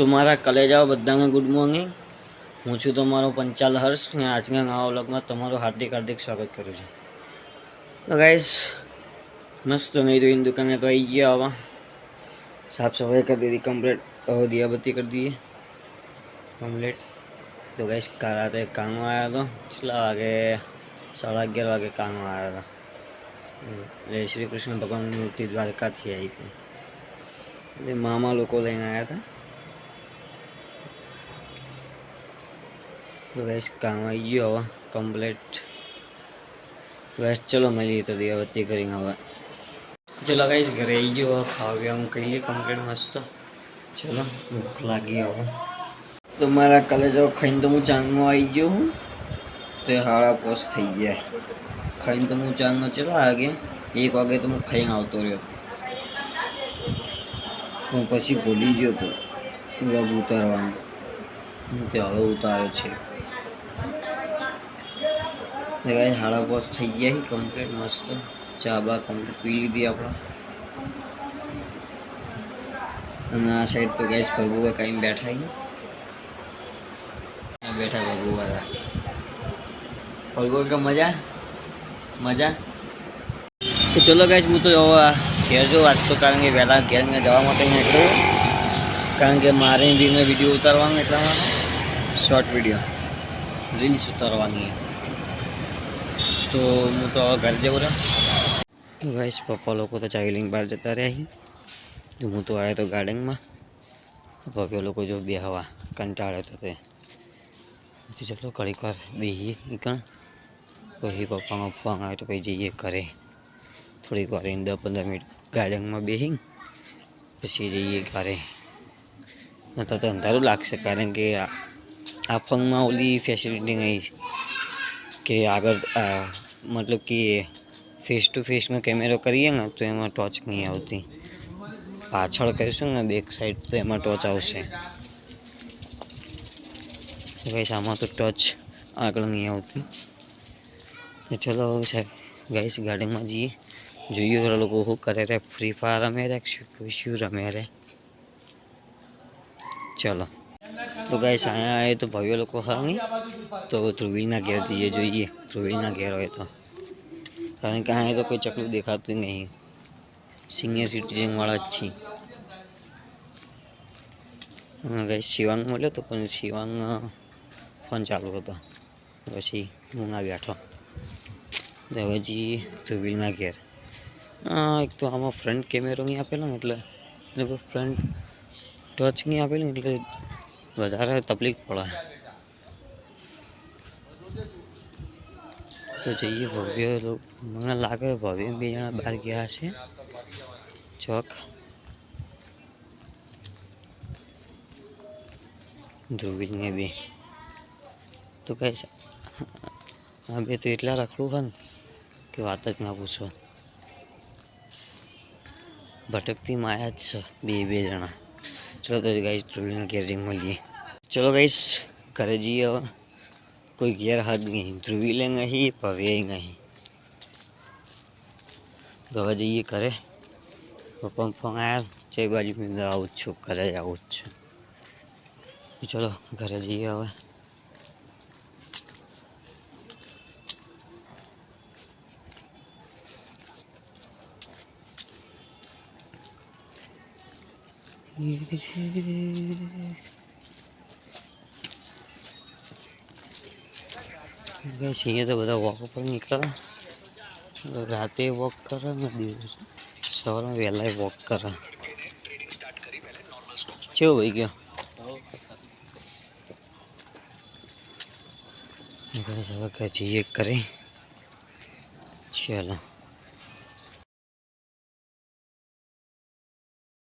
તમારા કલેજાઓ બધાને good morning. હું છું તમારો પંચાલ હર્ષ ને આજના નવા વ્લોગમાં તમારું હાર્દિક સ્વાગત કરું છું। તો ગાઈસ મસ્ત નહીં તો इन दुकान तो आई गया हवा साफ सफाई कर दी थी कम्प्लीट और दिया बत्ती कर दी कम्प्लीट। तो गाइस कराते काम आया तो चला आगे 11:30 वागे काम आया था। એટલે શ્રી કૃષ્ણ ભગવાનની મૂર્તિ દ્વારકાથી આવી હતી એટલે મામા લોકો લઈને આવ્યા હતા। तो गैस काम आई गयो हवा कम्प्लीट। तो गैस चलो मिली तो दियाबत्ती करेंगे हवा। चलो गैस घरे आई गयो खावा पीवा कही लिए कम्प्लीट मस्त। चलो भूख लगी हवा तो मारा कलेजो खाई तो हूँ चांगो आई गयो हूँ तो 5:30 थी गया खाई तो हूँ चांगो चलो आगे 1 वागे तो मैं खाई आवतो रह्यो हूँ पछी भूली गयो तो व्लॉग उतारवानो तो हवे उतार्यो छे। गाइस 5:30 थी गया ही कम्प्लीट मस्त चा बा कम्प्लीट पी लीधी आपणे। आ साइड तो गाइस भरगुआ कहीं बैठा ही बैठा भरगुआ भरगुआ का मजा मजा। तो चलो गाइस हूँ तो घेर जो आज तो कारण के वहेला घेर में जवा माटे निकळ्यो कारण के मारे भी मैं विडियो उतारवानो એટલા માટે शॉर्ट वीडियो रील्स उतारवानी है तो हूँ तो घर जेव रहा। गाइस पप्पा लोग तो चाय लઈને बहार जता रह्या ही तो हूँ तो आया तो गार्डन में पप्पा लोग जो बेहवा कंटाळे तो चलो घड़ी વાર બેહીએ નીકળ પછી પપ્પાનો ફોન આવે તો પછી જઈએ ઘરે થોડીક વાર 10-15 મિનિટ ગાર્ડનમાં બેસી પછી જઈએ ઘરે। તો અંધારું લાગશે કારણ કે આ ફોનમાં ઓલી ફેસિલિટી નહીં કે આગળ मतलब कि फेस टू फेस में कैमरा करिए ना तो एम टॉर्च नहीं आती पाछड़ करीशुं ने बैक साइड तो एम टॉर्च आवशे गाइस आमां तो टॉर्च आगळ नहीं आती। चलो गाइस गार्डन में जाइए જોઈએ थोड़ा लोग શું કરે રે फ्री फायर रमे रे શું रमे रे। चलो तो गाइस आया आए तो भाइयों लोग हांगी तो ध्रुवीना घेर जइए જોઈએ ध्रुवीना घेर हो तो कारण કે आए तो कोई चकलू देखाતું नहीं सीनियर सिटीजन वाला छी। गाइस शिवांग મળ્યો તો પણ शिवांग फोन चालू હતો પછી હું ના બેઠો હવે જી ध्रुवीना घेर। एक तो आम फ्रंट कैमरो नहीं आपेलो ने એટલે फ्रंट टच नहीं आपेलो એટલે વધારે तकलीफ पड़े तो जाइए भव्य लोग मैं लागे भव्य 2 जना बहार गया है चौक ध्रुवीन ने भी तो कैसे अभी तो इतना रखड़ू है कि बात ज ना पूछो भटकती माया बे जना। चलो तो गाइस ध्रुवीन घेरिंग मिलिए। चलो गाइस घरे जाइए अब कोई घेर हद नहीं ध्रुवी लेंगे ही भव्य नहीं तो हवे जाइए घरे पप्पा फोन आया 4 बाजू में आऊँ छू घरे आऊँ चलो घरे जाइए हवे। अँ तो बदा वॉक पर निकला राते वॉक करा दिवस सवार में वहेला वॉक करा क्यों भाई गया जाइए करें। चलो